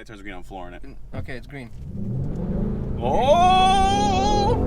light turns green, I'm flooring it. Okay, it's green. Oh!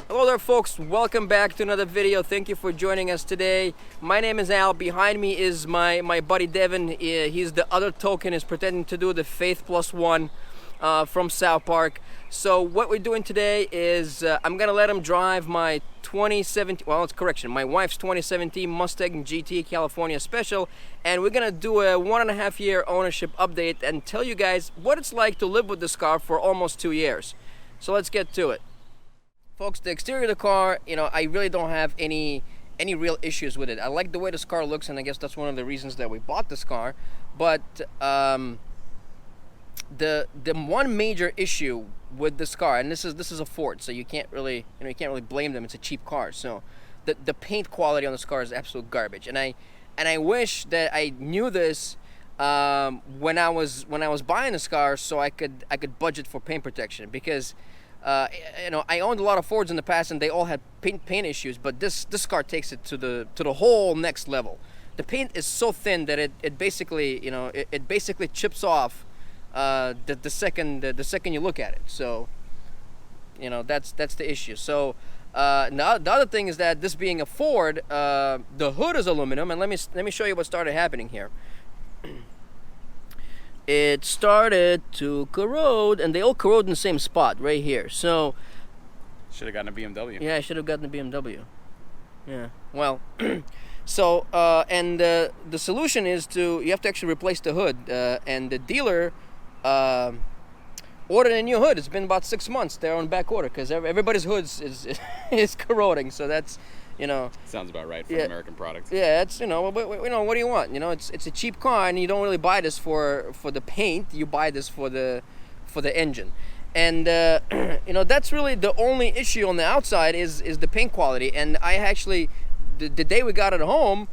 Hello there, folks. Welcome back to another video. Thank you for joining us today. My name is Al. Behind me is my buddy Devin. He's the other token, is pretending to do the Faith Plus One from South Park. So what we're doing today is I'm gonna let him drive my 2017, well, it's correction, my wife's 2017 Mustang GT California Special, and we're gonna do a 1.5 year ownership update and tell you guys what it's like to live with this car for almost 2 years. So let's get to it. Folks, the exterior of the car, you know, I really don't have any real issues with it. I like the way this car looks, and I guess that's one of the reasons that we bought this car. But the one major issue with this car, and this is a Ford, so you can't really blame them. It's a cheap car, so the paint quality on this car is absolute garbage. And I wish that I knew this when I was buying this car, so I could budget for paint protection, because you know, I owned a lot of Fords in the past, and they all had paint issues. But this car takes it to the whole next level. The paint is so thin that it basically, you know, it basically chips off the second you look at it. So, you know, that's the issue. So now the other thing is that this being a Ford, the hood is aluminum, and let me show you what started happening here. It started to corrode, and they all corrode in the same spot right here. So Should have gotten a BMW. yeah, I should have gotten a BMW. Yeah, well, so and the solution is you have to actually replace the hood, and the dealer ordered a new hood. It's been about 6 months. They're on back order because everybody's hoods is corroding. So that's, you know, Sounds about right for an American product. yeah, it's, you know, what do you want? You know, it's a cheap car, and you don't really buy this for the paint. You buy this for the engine, and you know, that's really the only issue on the outside is the paint quality. And I actually, the day we got it home,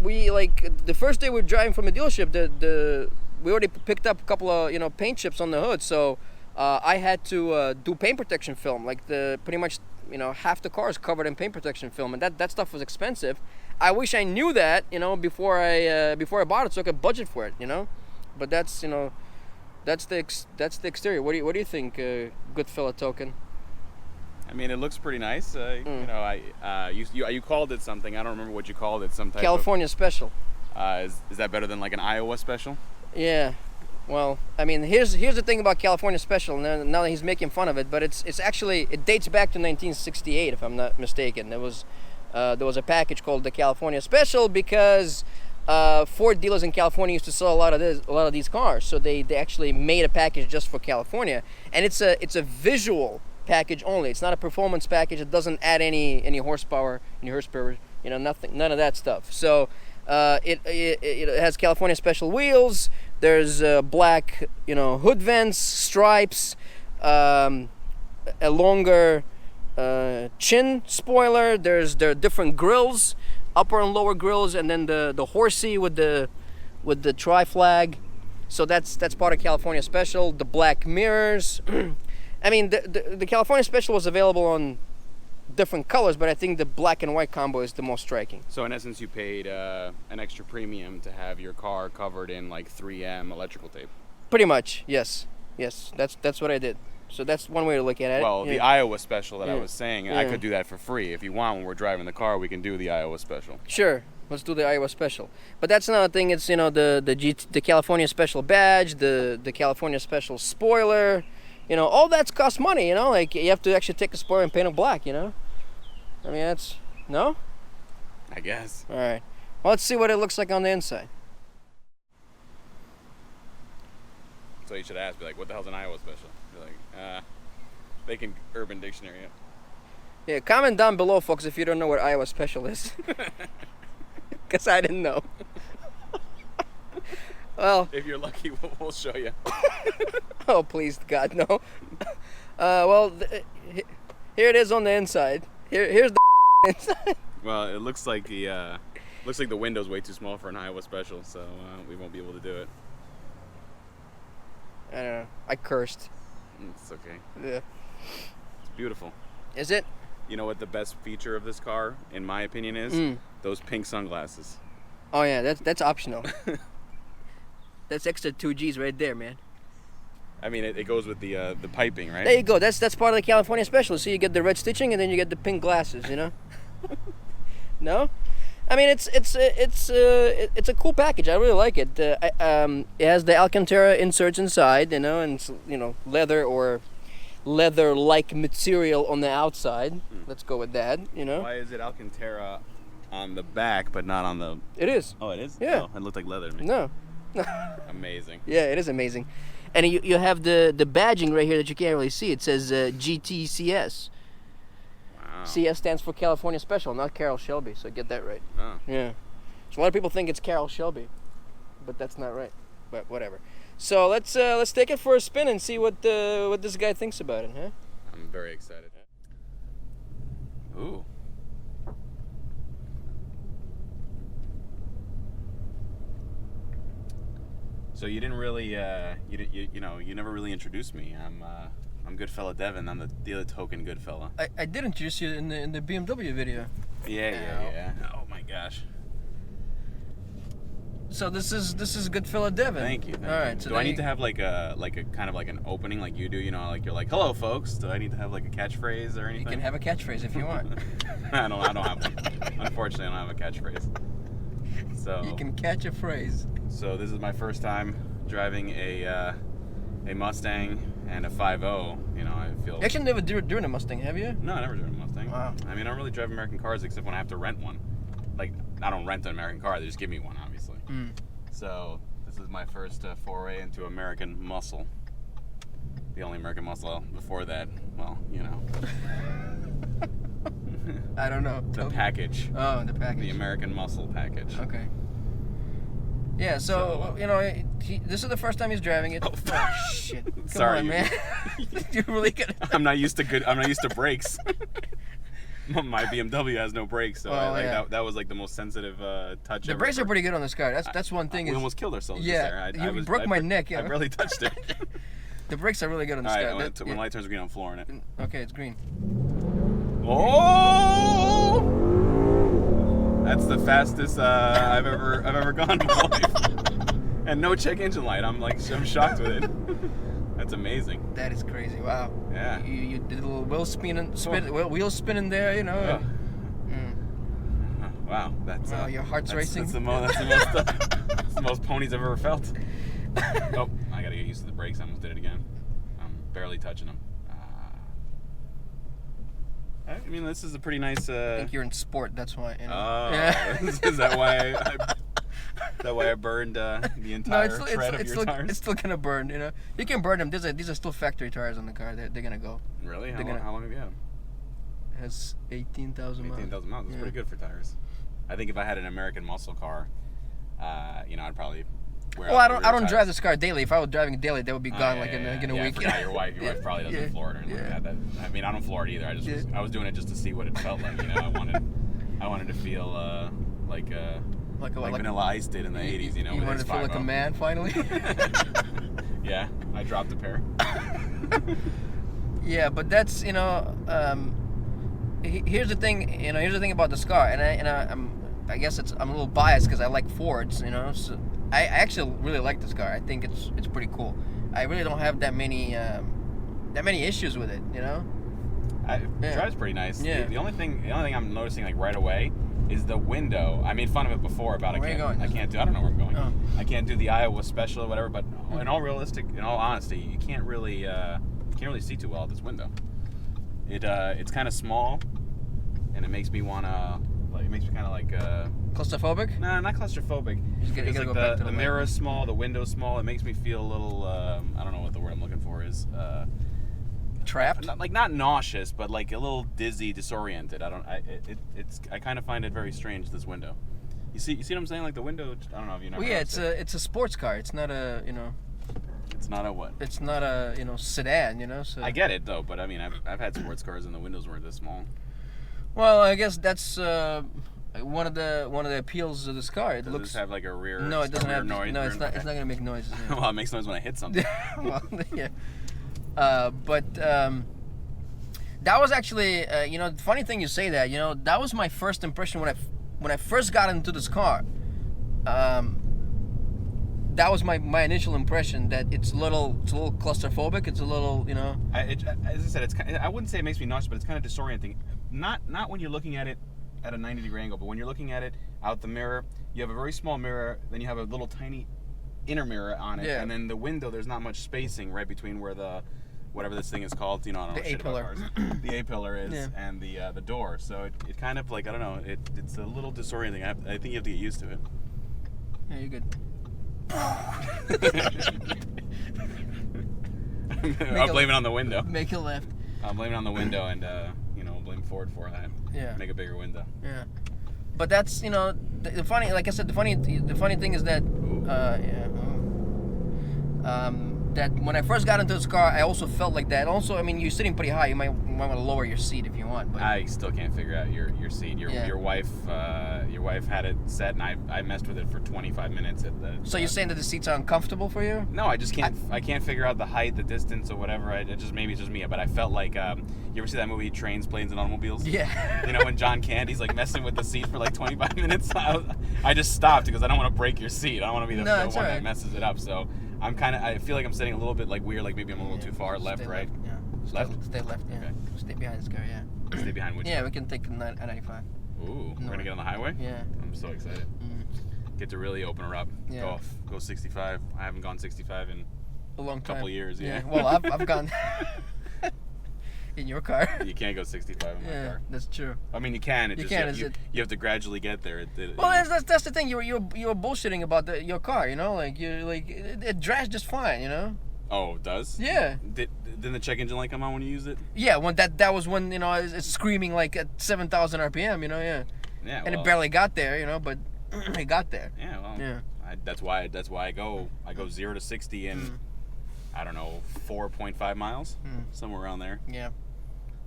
we, like, the first day we were driving from the dealership, we already picked up a couple of, you know, paint chips on the hood. So I had to do paint protection film, like pretty much, you know, half the car is covered in paint protection film, and that stuff was expensive. I wish I knew that, you know, before I bought it, so I could budget for it, you know. But that's, you know, that's the exterior. What do you think, good fella token? I mean, it looks pretty nice. You know, you called it something. I don't remember what you called it. Some type California Special. Is that better than like an Iowa Special? Yeah. Well, I mean, here's the thing about California Special. Now that he's making fun of it, but it's actually, it dates back to 1968, if I'm not mistaken. There was a package called the California Special because Ford dealers in California used to sell a lot of these cars, so they actually made a package just for California, and it's a visual package only. It's not a performance package. It doesn't add any horsepower, you know, nothing, none of that stuff. So it has California Special wheels. There's black, you know, hood vents, stripes, a longer chin spoiler. There are different grills, upper and lower grills, and then the horsey with the tri-flag. So that's part of California Special. The black mirrors. I mean, the California Special was available on different colors, but I think the black and white combo is the most striking. So in essence, you paid an extra premium to have your car covered in like 3M electrical tape. Pretty much, yes. That's what I did. So that's one way to look at it. Well, the Iowa Special that I was saying, I Yeah. could do that for free. If you want, when we're driving the car, we can do the Iowa Special. Sure, let's do the Iowa Special. But that's another thing. It's, you know, the California Special badge, the California Special spoiler. You know, all that's cost money. You know, like you have to actually take a spoiler and paint it black. You know, I mean, that's no. I guess. All right. Well, let's see what it looks like on the inside. So you should ask, be like, what the hell's an Iowa Special? Be like, they can Urban Dictionary it. Yeah, comment down below, folks, if you don't know what Iowa Special is. Because I didn't know. Well, if you're lucky, we'll show you. Oh, please, God, no. Well, here it is on the inside. Here's the inside. Well, it looks like the window's way too small for an Iowa Special, so we won't be able to do it. I don't know. I cursed. It's okay. Yeah. It's beautiful. Is it? You know what the best feature of this car, in my opinion, is? Those pink sunglasses. Oh yeah, that's optional. That's extra 2Gs right there, man. I mean, it goes with the piping, right? There you go. That's part of the California special. So you get the red stitching, and then you get the pink glasses. You know. No, I mean it's a cool package. I really like it. It has the Alcantara inserts inside, you know, and leather or leather-like material on the outside. Let's go with that. You know. Why is it Alcantara on the back but not on the? It is. Oh, it is. Yeah. Oh, it looked like leather to me. No. Amazing. Yeah, it is amazing. And you have the badging right here that you can't really see. It says GTCS. Wow. CS stands for California Special, not Carroll Shelby. So get that right. Oh. Yeah. So a lot of people think it's Carroll Shelby, but that's not right. But whatever. So let's take it for a spin and see what this guy thinks about it, huh? I'm very excited. Ooh. So you didn't really, you never really introduced me. I'm good fella Devin. I'm the other token good fella. I did introduce you in the BMW video. Yeah. Oh my gosh. So this is good fella Devin. Thank you. All right. So do I need to have like a kind of like an opening like you do? You know, like you're like, hello folks. Do I need to have like a catchphrase or anything? You can have a catchphrase if you want. I don't have one. Unfortunately, I don't have a catchphrase. So you can catch a phrase. So this is my first time driving a Mustang and a 5.0. You know, I feel. You actually never driven a Mustang, have you? No, I never driven a Mustang. Wow. I mean, I don't really drive American cars except when I have to rent one. Like, I don't rent an American car; they just give me one, obviously. So this is my first foray into American muscle. The only American muscle before that, well, you know. I don't know. The package. Oh, the package. The American muscle package. Okay. Yeah, so you know, this is the first time he's driving it. Oh shit! Come Sorry, on, man. You're really good. I'm not used to brakes. My BMW has no brakes, so that was like the most sensitive touch. The brakes are pretty good on this car. That's one thing. We almost killed ourselves. Yeah, just there. you broke my neck. Yeah. I barely touched it. The brakes are really good on this car. All right, when light turns green, I'm flooring it. Okay, it's green. Oh! That's the fastest I've ever gone in my life, and no check engine light. I'm shocked with it. That's amazing. That is crazy. Wow. Yeah. You did a little wheel spinning there, you know. Wow, that's. Wow, your heart's racing. That's the most ponies I've ever felt. Oh, I gotta get used to the brakes. I almost did it again. I'm barely touching them. I mean, this is a pretty nice. I think you're in sport. That's why. You know? Oh, yeah. Is that why? That way I burned the entire tread of your tires. It's still gonna burn. You know, you can burn them. These are still factory tires on the car. They're gonna go. Really? How long have you had them? It has 18,000 miles. 18,000 miles. That's pretty good for tires. I think if I had an American muscle car, I'd probably. Well, I don't drive this car daily. If I was driving it daily, that would be gone in a week. I forgot your wife. Your wife probably doesn't floor it or anything like that. I mean, I don't floor it either. I was doing it just to see what it felt like. You know, I wanted to feel like Vanilla Ice did in the 80s. You know, you wanted to feel like a man finally. Yeah, I dropped a pair. Yeah, but that's here's the thing. Here's the thing about this car, I guess I'm a little biased because I like Fords. So I actually really like this car. I think it's pretty cool. I really don't have that many issues with it. It drives pretty nice. Yeah. The only thing I'm noticing like right away is the window. I made fun of it before about where are you going? I don't know where I'm going. Oh. I can't do the Iowa special or whatever. But in all honesty, you can't really see too well at this window. It's kind of small, and it makes me wanna Claustrophobic? Nah, not claustrophobic. You gotta go back to the mirror is small, the window's small. It makes me feel a little. I don't know what the word I'm looking for is. Trapped? Not nauseous, but like a little dizzy, disoriented. I kind of find it very strange, this window. You see what I'm saying? Like the window. I don't know if you know. Well, yeah, it's a sports car. It's not a It's not a what? It's not a sedan. So I get it though, but I mean I've had sports cars and the windows weren't this small. Well, I guess that's one of the appeals of this car. It looks. Does this have like a rear? No, it doesn't have noise. No, it's not gonna make noise. Well, it makes noise when I hit something. Well, yeah. But That was actually, you know, the funny thing you say that. You know, that was my first impression when I first got into this car. That was my initial impression, that it's a little claustrophobic. It's a little, you know. As I said, it's I wouldn't say it makes me nauseous, but it's kind of disorienting. Not when you're looking at it at a 90-degree angle, but when you're looking at it out the mirror, you have a very small mirror, then you have a little tiny inner mirror on it, and then the window, there's not much spacing right between where the whatever this thing is called, you know, I don't know shit about cars. The A-pillar is, and the door. So it kind of like, I don't know, it's a little disorienting. I think you have to get used to it. Yeah, you're good. I'll blame it on the window. Make a left. I'll blame it on the window and, you know, blame Ford for that. Yeah. Make a bigger window. Yeah. But that's, you know, the funny, like I said, the funny thing is that, that when I first got into this car, I also felt like that. Also, I mean, you're sitting pretty high. You might want to lower your seat if you want. But I still can't figure out your seat. Your wife had it set, and I messed with it for 25 minutes at the. So you're saying that the seats are uncomfortable for you? No, I just can't. I can't figure out the height, the distance, or whatever. Maybe it's just me, but I felt like. You ever see that movie Trains, Planes, and Automobiles? Yeah. You know when John Candy's like messing with the seat for like 25 minutes. I just stopped because I don't want to break your seat. I don't want to be the one that messes it up. So. I feel like I'm sitting a little bit like weird, like maybe I'm a little too far left, right? Left. Stay left, yeah. Okay. Stay behind this car, yeah. Stay behind which? Yeah, we can take I-95. Ooh, we're gonna get on the highway? Yeah. I'm so excited. Get to really open her up. Yeah. Go 65. I haven't gone 65 in a long time. Couple years, yeah. Well, I've gone in your car. You can't go 65 in my car. That's true. I mean, you can. You have to gradually get there. Well, that's the thing. You were bullshitting about your car. You know, like it drives just fine. You know. Oh, it does? Yeah. Didn't the check engine light come on when you used it? Yeah. When that was when, you know, it's screaming like at 7,000 RPM. You know. Yeah. Yeah. And it barely got there. You know, but it got there. Yeah. Well. Yeah. That's why I go 0 to 60 in I don't know 4.5 miles, somewhere around there. Yeah.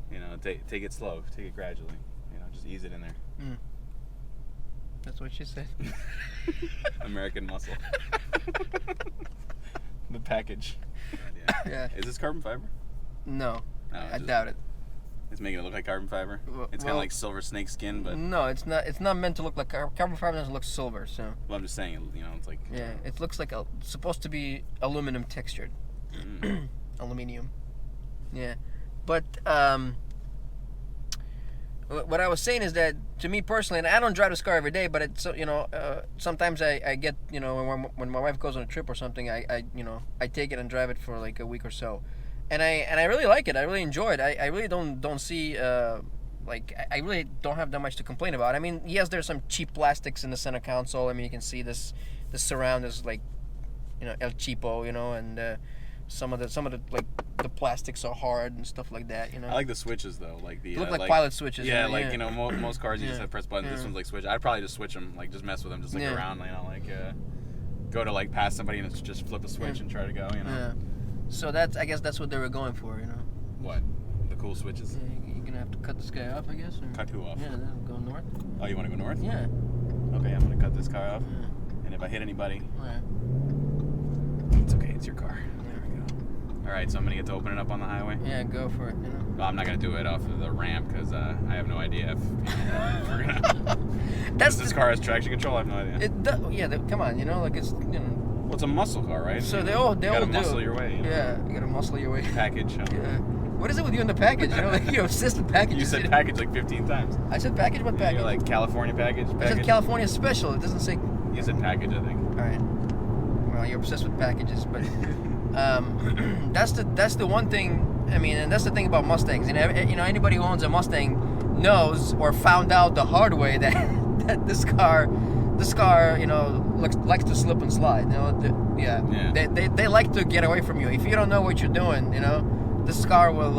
You know, take it slow, take it gradually. You know, just ease it in there. That's what she said. American muscle. The package. Yeah. Is this carbon fiber? No, I doubt it. It's making it look like carbon fiber. It's kind of like silver snake skin, but no, it's not. It's not meant to look like carbon fiber. Doesn't look silver, so. Well, I'm just saying, you know, it's like. Yeah, it looks like it's supposed to be aluminum textured. Aluminium. Yeah, but what I was saying is that to me personally, and I don't drive this car every day, but it's, you know, sometimes I get, you know, when my wife goes on a trip or something, I take it and drive it for like a week or so. And I really like it. I really enjoy it. I really don't see like I really don't have that much to complain about. I mean, yes, there's some cheap plastics in the center console. I mean, you can see the surround is like, you know, El Cheapo, you know, and some of the like the plastics are hard and stuff like that, you know. I like the switches though, like the look like pilot switches. Yeah, like you know, most cars you just have press buttons. This one's like switch. I'd probably just switch them, like just mess with them, just look around, you know, like go to like pass somebody and just flip a switch and try to go, you know. Yeah. So I guess that's what they were going for, you know. What? The cool switches? Yeah, you're gonna have to cut this guy off, I guess. Or? Cut who off? Yeah, then go north. Oh, you want to go north? Yeah. Okay, I'm gonna cut this car off. Yeah. And if I hit anybody, yeah. It's okay. It's your car. There we go. All right, so I'm gonna get to open it up on the highway. Yeah, go for it. You know. Well, I'm not gonna do it off of the ramp because I have no idea if we're gonna. This car has traction control. I have no idea. Come on, you know, like it's, you know. Well, it's a muscle car, right? So they all gotta muscle your way. You know? Yeah, you gotta muscle your way. Package. Yeah. What is it with you in the package? You know, like you're obsessed with packages. You said package like 15 times. I said package. What package? You're like California package. I said California special. It doesn't say. You said package, I think. All right. Well, you're obsessed with packages, but that's the one thing. I mean, and that's the thing about Mustangs. You know, anybody who owns a Mustang knows or found out the hard way that this car, you know, likes to slip and slide. You know, they like to get away from you. If you don't know what you're doing, you know, this car will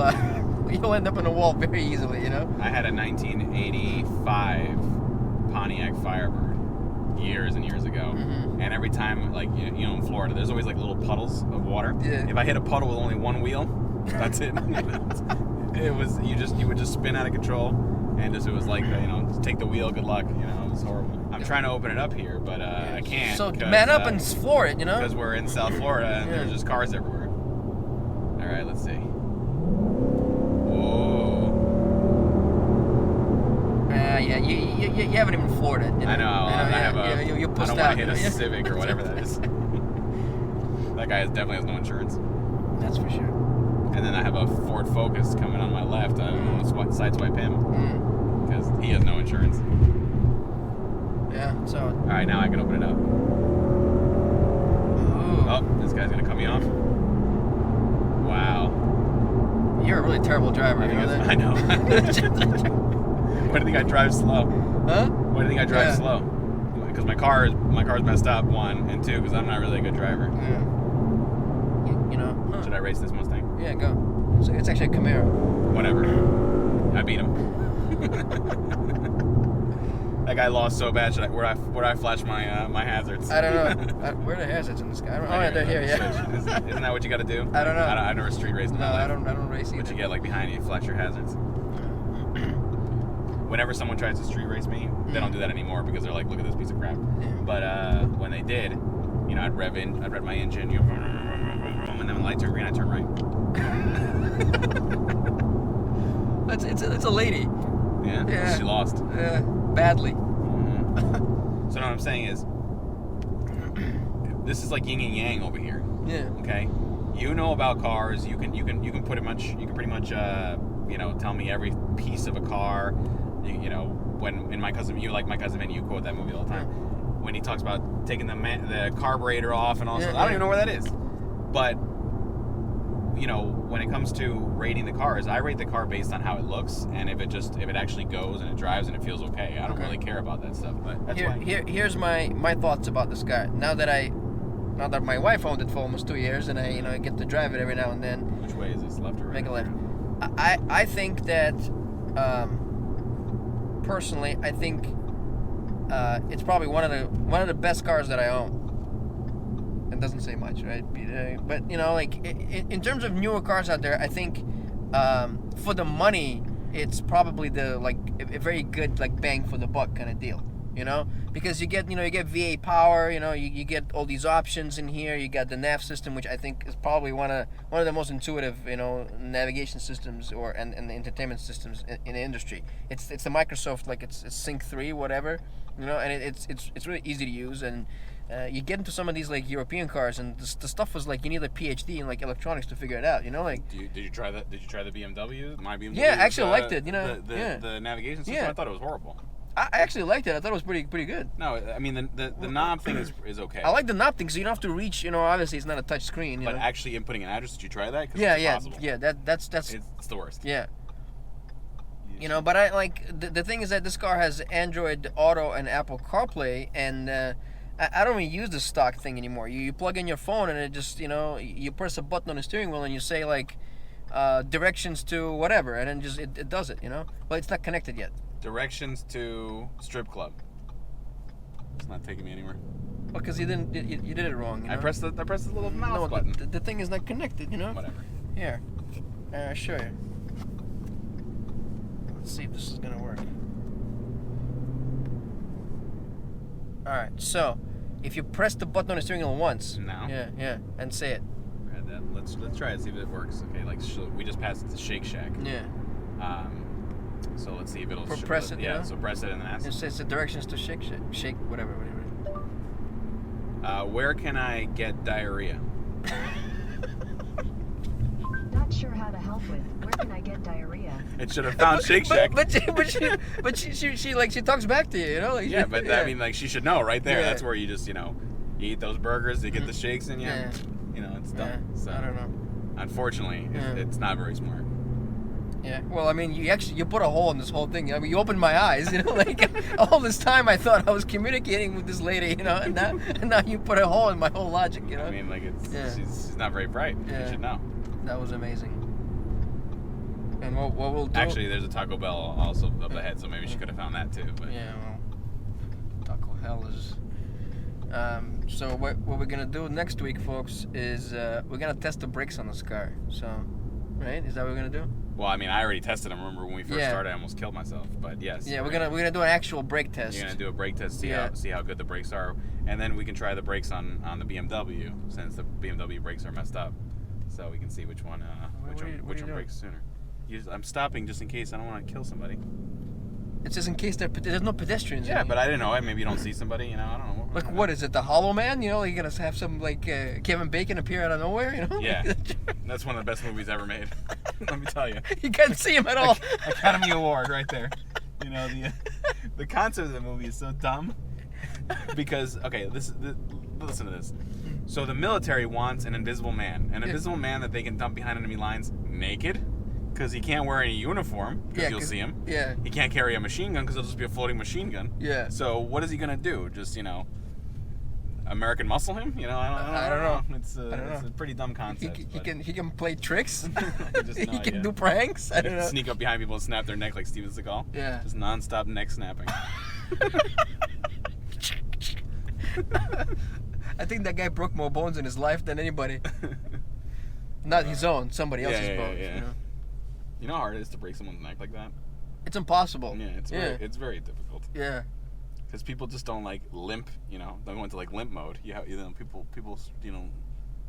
you'll end up in a wall very easily. You know. I had a 1985 Pontiac Firebird years and years ago, and every time, like you know, in Florida, there's always like little puddles of water. Yeah. If I hit a puddle with only one wheel, that's it. It was you would just spin out of control. And it was like, you know, take the wheel, good luck. You know, it was horrible. I'm trying to open it up here, but I can't. So man up and floor it, you know? Because we're in South Florida and there's just cars everywhere. All right, let's see. Whoa. yeah. You haven't even floored it. You know? I know. I have a. You I pushed don't out. want to hit a you know? Civic or whatever that is. That guy definitely has no insurance. That's for sure. And then I have a Ford Focus coming on my left. I don't want to sideswipe him because he has no insurance. Yeah. So. All right, now I can open it up. Ooh. Oh, this guy's gonna cut me off. Wow. You're a really terrible driver. You know that? I know. Why do you think I drive slow? Huh? Why do you think I drive slow? Because my car's messed up. 1 and 2, because I'm not really a good driver. Yeah. You know. Huh. Should I race this Mustang? Yeah, go. It's actually a Camaro. Whatever. I beat him. That guy lost so bad. Where I flash my hazards? I don't know. Where are the hazards in this guy? Oh, yeah, they're here. Yeah. Isn't that what you got to do? I don't know. I never street race. No, I don't race either. But you get like behind you, flash your hazards. Whenever someone tries to street race me, they don't do that anymore because they're like, look at this piece of crap. Yeah. But when they did, you know, I'd rev my engine, and then when the lights turn green, I turn right. It's a lady. Yeah. She lost. Badly. Mm-hmm. So what I'm saying is, this is like yin and yang over here. Yeah. Okay. You know about cars. You can pretty much you know, tell me every piece of a car. You know, when in my cousin Vin, you quote that movie all the time. When he talks about taking the carburetor off and all that, I don't even know where that is. But you know, when it comes to rating the cars, I rate the car based on how it looks, and if it actually goes and it drives and it feels okay. I don't really care about that stuff. But that's why. Here's my thoughts about this car. Now that my wife owned it for almost 2 years, and I get to drive it every now and then. Which way is this, left or right? Make a left. I think that personally, I think it's probably one of the best cars that I own. It doesn't say much, right? But you know, like in terms of newer cars out there, I think for the money, it's probably a very good like bang for the buck kind of deal. You know, because you get V8 power. You know, you get all these options in here. You got the nav system, which I think is probably one of the most intuitive navigation systems and the entertainment systems in the industry. It's the Microsoft it's Sync 3 whatever. You know, and it's really easy to use and. You get into some of these like European cars, and the stuff was like you need a PhD in like electronics to figure it out. You know, like. Did you try that? Did you try the BMW? My BMW. Yeah, actually liked it. You know, the navigation system. I thought it was horrible. I actually liked it. I thought it was pretty good. No, I mean the knob thing is okay. I like the knob thing, so you don't have to reach. You know, obviously it's not a touch screen. But actually inputting an address, did you try that? Yeah. It's That's. It's the worst. Yeah. You know, but I like the thing is that this car has Android Auto and Apple CarPlay, and I don't even use the stock thing anymore. You plug in your phone and it just you press a button on the steering wheel and you say like directions to whatever, and then just it does it. You know, but it's not connected yet. Directions to strip club. It's not taking me anywhere. Well, because you did it wrong. You know? I pressed the little mouse button. The thing is not connected. You know. Whatever. Here, I'll show you. Let's see if this is gonna work. All right, so if you press the button on the steering wheel once, yeah, and say it. Let's try it. See if it works. Okay, we just passed it to Shake Shack. Yeah. So let's see if it'll press it. Yeah. So press it and then ask. It says the directions to shake whatever. Where can I get diarrhea? Not sure how to help with. Where can I get diarrhea? It should have found Shake Shack. But she talks back to you, you know. Like, yeah, but I mean, like she should know right there. Yeah. That's where you just you eat those burgers, you get the shakes, and it's done. So I don't know. Unfortunately, it's not very smart. Yeah. Well, I mean, you put a hole in this whole thing. I mean, you opened my eyes. You know, like all this time I thought I was communicating with this lady. You know, and now you put a hole in my whole logic. You know. I mean, like she's not very bright. Yeah. You should know. That was amazing. And what we'll do... Actually, there's a Taco Bell also up ahead, so maybe she could have found that too. But yeah, well, Taco Hell is... so what we're going to do next week, folks, is we're going to test the brakes on this car. So, right? Is that what we're going to do? Well, I mean, I already tested them. Remember when we first started, I almost killed myself. But yes. Yeah, we're gonna do an actual brake test. You're gonna do a brake test, see how good the brakes are, and then we can try the brakes on the BMW since the BMW brakes are messed up, so we can see which one brakes sooner. I'm stopping just in case I don't want to kill somebody. It says in case there's no pedestrians. Yeah, in but here. I didn't know. Maybe you don't see somebody. You know, I don't know. Like, what is it? The Hollow Man? You know, you're gonna have some like Kevin Bacon appear out of nowhere. You know? Yeah, that's one of the best movies ever made. Let me tell you. You can't see him at all. Academy Award right there. You know the concept of the movie is so dumb because listen to this. So the military wants an invisible man, that they can dump behind enemy lines naked, because he can't wear any uniform because you'll see him. Yeah. He can't carry a machine gun because it'll just be a floating machine gun. Yeah. So what is he gonna do? Just American muscle him? You know, I don't know. It's a pretty dumb concept. He can play tricks. Just He no can idea. do pranks. I don't know. Sneak up behind people and snap their neck like Steven Seagal. Yeah. Just non-stop neck snapping. I think that guy broke more bones in his life than anybody. Not his own, somebody else's bones. Yeah. You know? You know how hard it is to break someone's neck like that? It's impossible. Yeah, it's very difficult. Yeah. Because people just don't like limp. You know, don't go into like limp mode. People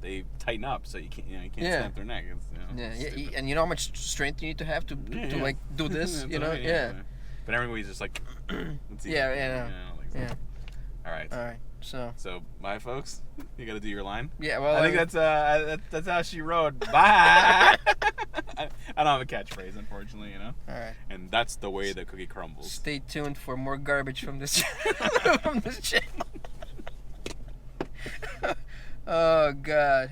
they tighten up so you can't snap their neck. It's, And you know how much strength you need to have to like do this. That's You know. right, Yeah. But everybody's just like. Let's see. Yeah. Yeah. All right. All right. So. Bye, folks. You got to do your line. Yeah. Well. I think that's how she rode. Bye. I don't have a catchphrase, unfortunately. You know. All right. And that's the way the cookie crumbles. Stay tuned for more garbage from this from this channel. Oh God.